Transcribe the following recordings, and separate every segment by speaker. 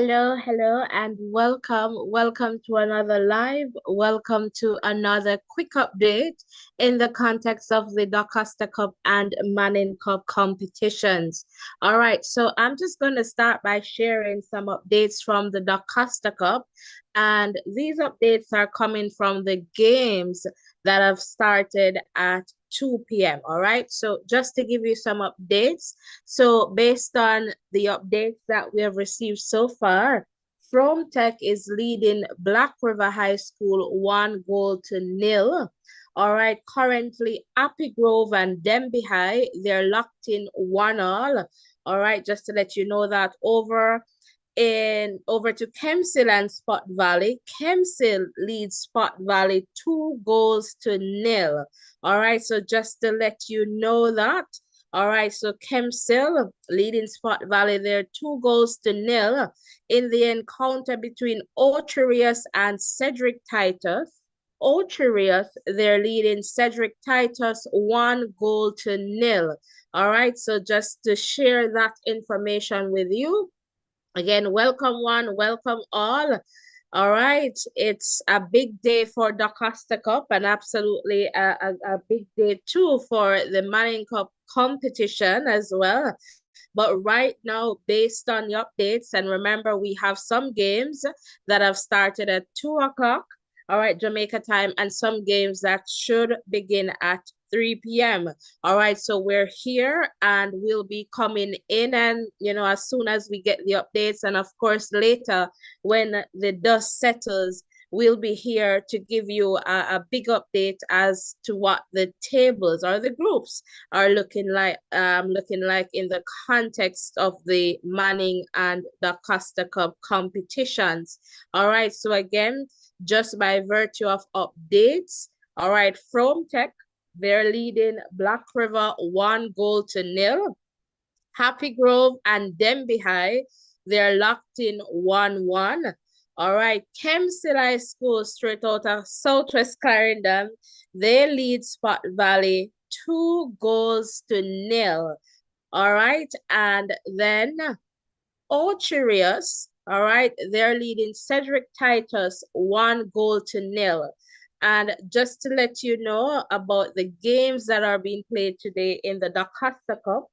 Speaker 1: Hello, and welcome. Welcome to another live. Welcome to another quick update in the context of the DaCosta Cup and Manning Cup competitions. All right, so I'm just going to start by sharing some updates from the DaCosta Cup, and these updates are coming from the games that have started at 2 p.m. All right, so just to give you some updates. So based on the updates that we have received so far, From Tech is leading Black River High School 1-0. All right, currently Happy Grove and Denby High, they're locked in 1-1. All right, just to let you know that over to Kemsil and Spot Valley. Kemsil leads Spot Valley 2-0. All right, so just to let you know that. All right, so Kemsil leading Spot Valley there 2-0 in the encounter between Ocherius and Cedric Titus. Ocherius, they're leading Cedric Titus 1-0. All right, so just to share that information with you. Again, welcome one, welcome all. All right, it's a big day for DaCosta Cup and absolutely a big day too for the Manning Cup competition as well. But right now, based on the updates, and remember, we have some games that have started at 2 o'clock, all right, Jamaica time, and some games that should begin at 3 p.m. All right, so we're here and we'll be coming in and, as soon as we get the updates, and of course, later when the dust settles, we'll be here to give you a big update as to what the tables or the groups are looking like in the context of the Manning and the Costa Cup competitions. All right, so again, just by virtue of updates, all right, From Tech, they're leading Black River 1-0. Happy Grove and Denby High, they're locked in 1-1. All right, Kemsil High School, straight out of Southwest Clarendon, they lead Spot Valley 2-0. All right, and then Ocherius, all right, they're leading Cedric Titus 1-0. And just to let you know about the games that are being played today in the DaCosta Cup.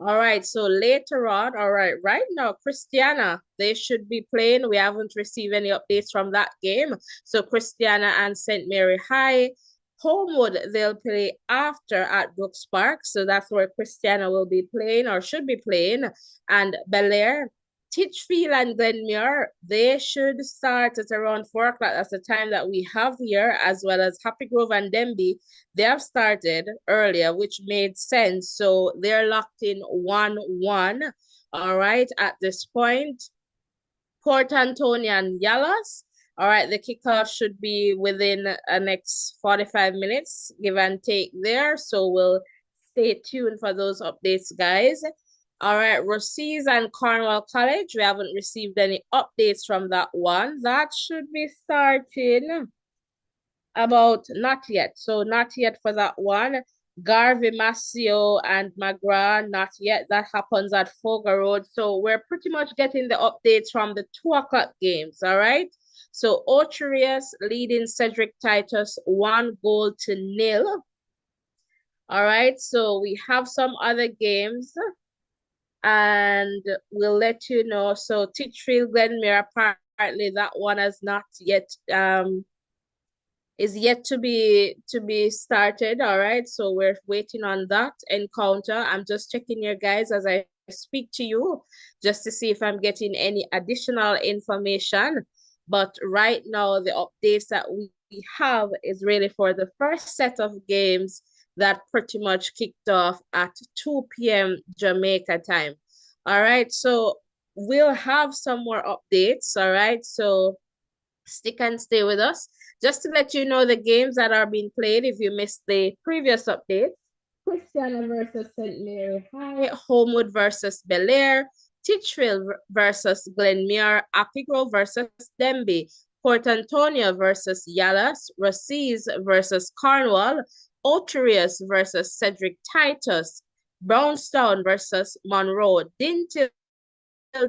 Speaker 1: All right, so later on, all right now, Christiana, they should be playing. We haven't received any updates from that game. So Christiana and St. Mary High. Homewood, they'll play after at Brooks Park. So that's where Christiana will be playing or should be playing. And Bel Air, Titchfield and Glenmuir, they should start at around 4 o'clock. That's the time that we have here, as well as Happy Grove and Denby. They have started earlier, which made sense. So they're locked in 1-1. All right, at this point. Port Antonio and Yalas. All right, the kickoff should be within the next 45 minutes, give and take there. So we'll stay tuned for those updates, guys. All right, Rossies and Cornwall College. We haven't received any updates from that one. That should be starting about not yet. So not yet for that one. Garvey, Masio, and McGrath, not yet. That happens at Foga Road. So we're pretty much getting the updates from the 2 o'clock games, all right? So Ocherius leading Cedric Titus 1-0. All right, so we have some other games and we'll let you know. So Titchfield, Glenmuir, apparently that one has not yet is yet to be started. All right, so we're waiting on that encounter. I'm just checking here, guys, as I speak to you, just to see if I'm getting any additional information. But right now, the updates that we have is really for the first set of games that pretty much kicked off at 2 p.m. Jamaica time. All right, so we'll have some more updates. All right, so stick and stay with us. Just to let you know the games that are being played if you missed the previous update. Christiana versus St. Mary High, Homewood versus Bel Air, Titchfield versus Glenmuir, Happy Grove versus Denby, Port Antonio versus Yalas, Rossies versus Cornwall, Ocherius versus Cedric Titus, Brownstown versus Monroe, Dinty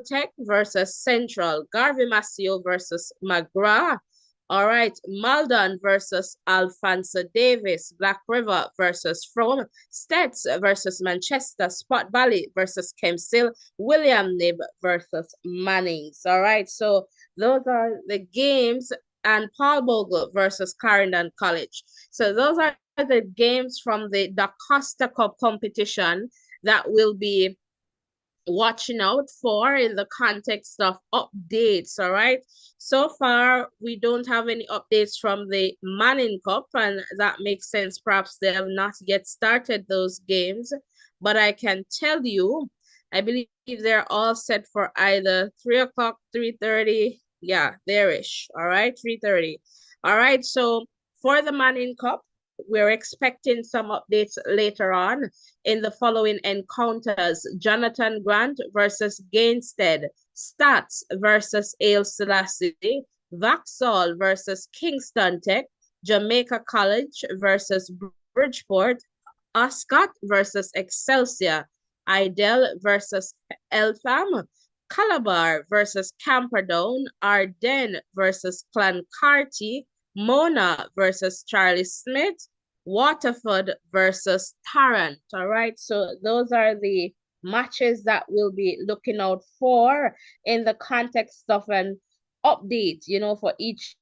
Speaker 1: Tech versus Central, Garvey Massio versus McGrath. All right, Maldon versus Alfonso Davis, Black River versus Frome, Stets versus Manchester, Spot Valley versus Kempsey, William Nib versus Mannings. All right, so those are the games, and Paul Bogle versus Clarendon College. So those are the games from the DaCosta Cup competition that will be watching out for in the context of updates. All right, so far we don't have any updates from the Manning Cup, and that makes sense. Perhaps they have not yet started those games, but I can tell you, I believe they're all set for either 3 o'clock, 3:30. Yeah, there-ish. All right, 3:30. All right, so for the Manning Cup, we're expecting some updates later on in the following encounters: Jonathan Grant versus Gainstead, Stats versus Ale Selassie, Vauxhall versus Kingston Tech, Jamaica College versus Bridgeport, Ascot versus Excelsior, Idel versus Eltham, Calabar versus Camperdown, Ardennes versus Clancarty, Mona versus Charlie Smith, Waterford versus Tarrant. All right, so those are the matches that we'll be looking out for in the context of an update, for each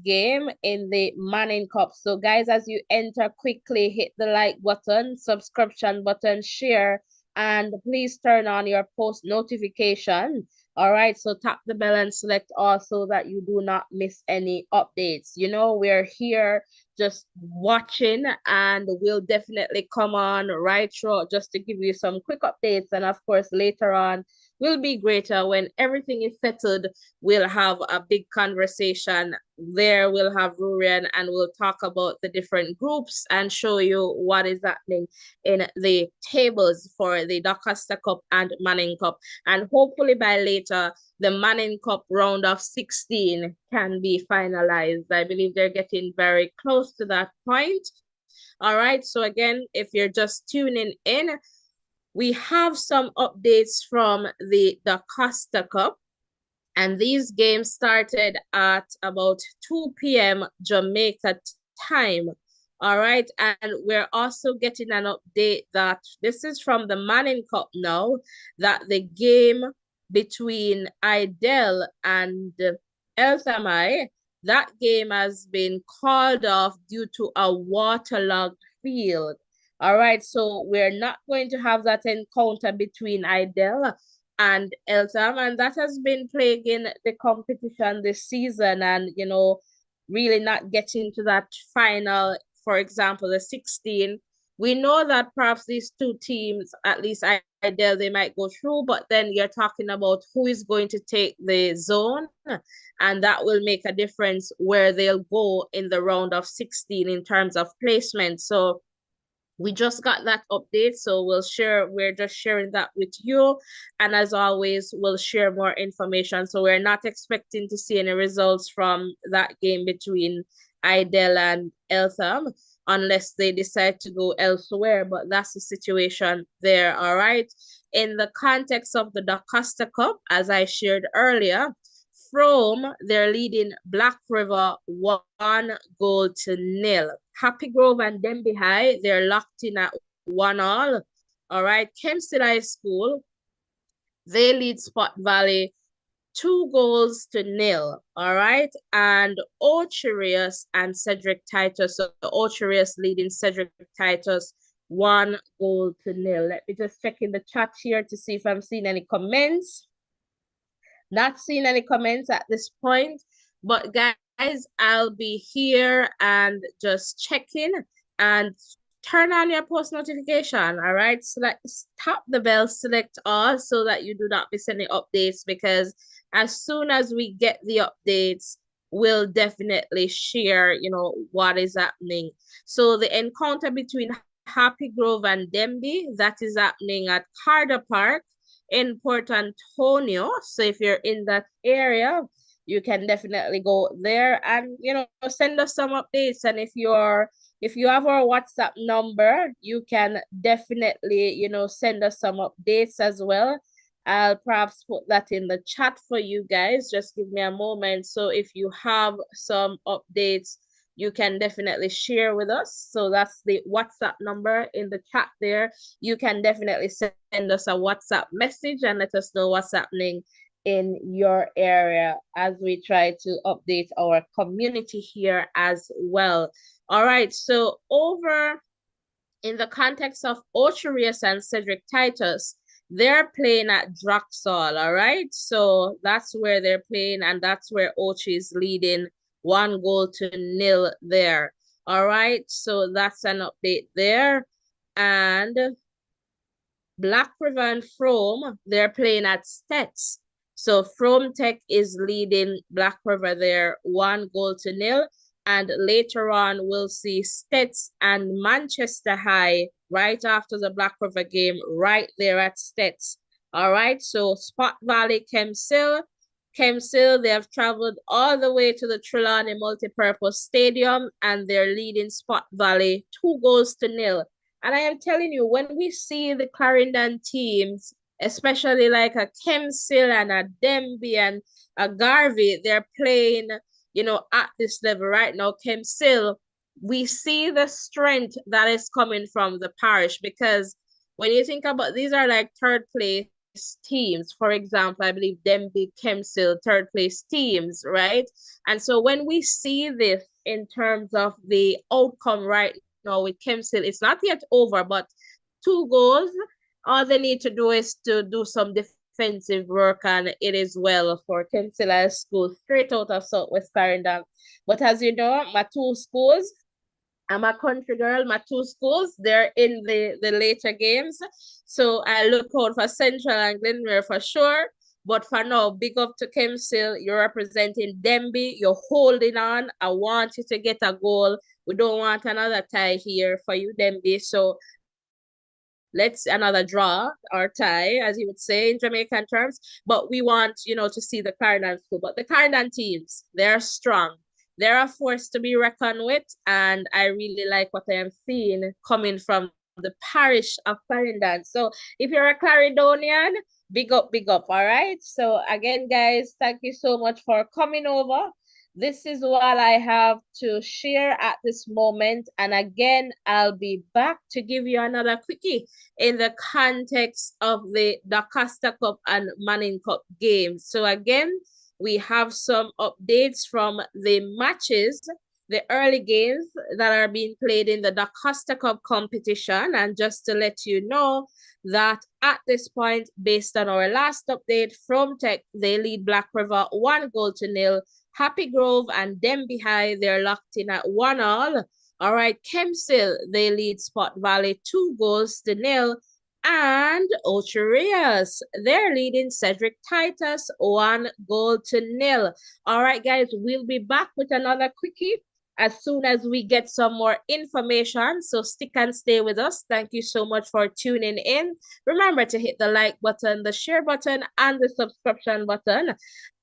Speaker 1: game in the Manning Cup. So guys, as you enter, quickly hit the like button, subscription button, share, and please turn on your post notification. All right, so tap the bell and select all so that you do not miss any updates. We're here just watching, and we'll definitely come on right through just to give you some quick updates. And of course, later on will be greater when everything is settled. We'll have a big conversation there. We'll have Rurian, and we'll talk about the different groups and show you what is happening in the tables for the DaCosta Cup and Manning Cup. And hopefully by later, the Manning Cup round of 16 can be finalized. I believe they're getting very close to that point. All right, so again, if you're just tuning in, we have some updates from the DaCosta Cup. And these games started at about 2 p.m. Jamaica time. All right. And we're also getting an update that this is from the Manning Cup now, that the game between Idel and Elthamai, that game has been called off due to a waterlogged field. All right. So we're not going to have that encounter between Idel and Eltham, and that has been plaguing the competition this season, and really not getting to that final, for example, the 16. We know that perhaps these two teams, at least Idel, they might go through, but then you're talking about who is going to take the zone, and that will make a difference where they'll go in the round of 16 in terms of placement. So we just got that update, so we're just sharing that with you, and as always, we'll share more information. So we're not expecting to see any results from that game between Idel and Eltham unless they decide to go elsewhere, but that's the situation there. All right, in the context of the DaCosta Cup, as I shared earlier, they're leading Black River 1-0. Happy Grove and Denby High, they're locked in at 1-1. All right, Kempsey High School, they lead Spot Valley 2-0. All right, and Ocherius and Cedric Titus. So Ocherius leading Cedric Titus 1-0. Let me just check in the chat here to see if I'm seeing any comments. Not seeing any comments at this point, but guys, I'll be here and just checking, and turn on your post notification. All right, tap the bell, select all so that you do not miss any updates, because as soon as we get the updates, we'll definitely share what is happening. So the encounter between Happy Grove and Denby, that is happening at Carter Park in Port Antonio. So if you're in that area, you can definitely go there and send us some updates. And if you have our WhatsApp number, you can definitely send us some updates as well. I'll perhaps put that in the chat for you guys. Just give me a moment. So if you have some updates, you can definitely share with us. So that's the WhatsApp number in the chat there. You can definitely send us a WhatsApp message and let us know what's happening in your area as we try to update our community here as well. All right, so over in the context of Ocherius and Cedric Titus, they're playing at Draxall, all right? So that's where they're playing, and that's where Ochi is leading 1-0 there. All right, so that's an update there. And Black River and Frome, they're playing at Stets. So Frome Tech is leading Black River there 1-0. And later on, we'll see Stets and Manchester High right after the Black River game, right there at Stets. All right, so Spot Valley, Kemsill, they have traveled all the way to the Trelawney Multipurpose Stadium, and they're leading Spot Valley 2-0. And I am telling you, when we see the Clarendon teams, especially like a Kemsill and a Denby and a Garvey, they're playing, at this level right now. Kemsill, we see the strength that is coming from the parish, because when you think about, these are like third place teams. For example, I believe Denby, Kemsill, third place teams, right? And so when we see this in terms of the outcome right now with Kemsill, it's not yet over, but 2 goals. All they need to do is to do some defensive work, and it is well for Kemsill School, straight out of Southwest Clarendon. But as you know, my two schools, I'm a country girl. My two schools, they're in the later games. So I look out for Central and Glenmere for sure. But for now, big up to Kemsill. You're representing Denby. You're holding on. I want you to get a goal. We don't want another tie here for you, Denby. So let's another draw or tie, as you would say in Jamaican terms. But we want, to see the Clarendon school. But the Clarendon teams, they're strong. They're a force to be reckoned with. And I really like what I am seeing coming from the parish of Clarendon. So if you're a Clarendonian, big up, all right? So again, guys, thank you so much for coming over. This is what I have to share at this moment. And again, I'll be back to give you another quickie in the context of the DaCosta Cup and Manning Cup games. So again, we have some updates from the matches, the early games that are being played in the DaCosta Cup competition. And just to let you know that at this point, based on our last update from Tech, they lead Black River 1-0. Happy Grove and Denby High, they're locked in at 1-1. All right, Kemsill, they lead Spot Valley 2-0. And Ocherius, they're leading Cedric Titus 1-0. All right, guys, we'll be back with another quickie as soon as we get some more information. So stick and stay with us. Thank you so much for tuning in. Remember to hit the like button, the share button, and the subscription button.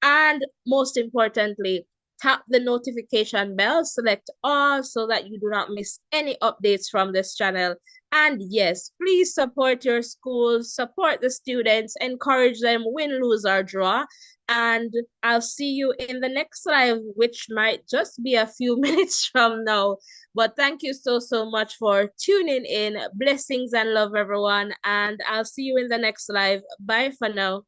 Speaker 1: And most importantly, tap the notification bell, select all so that you do not miss any updates from this channel. And yes, please support your schools, support the students, encourage them, win, lose, or draw. And I'll see you in the next live, which might just be a few minutes from now. But thank you so much for tuning in. Blessings and love, everyone. And I'll see you in the next live. Bye for now.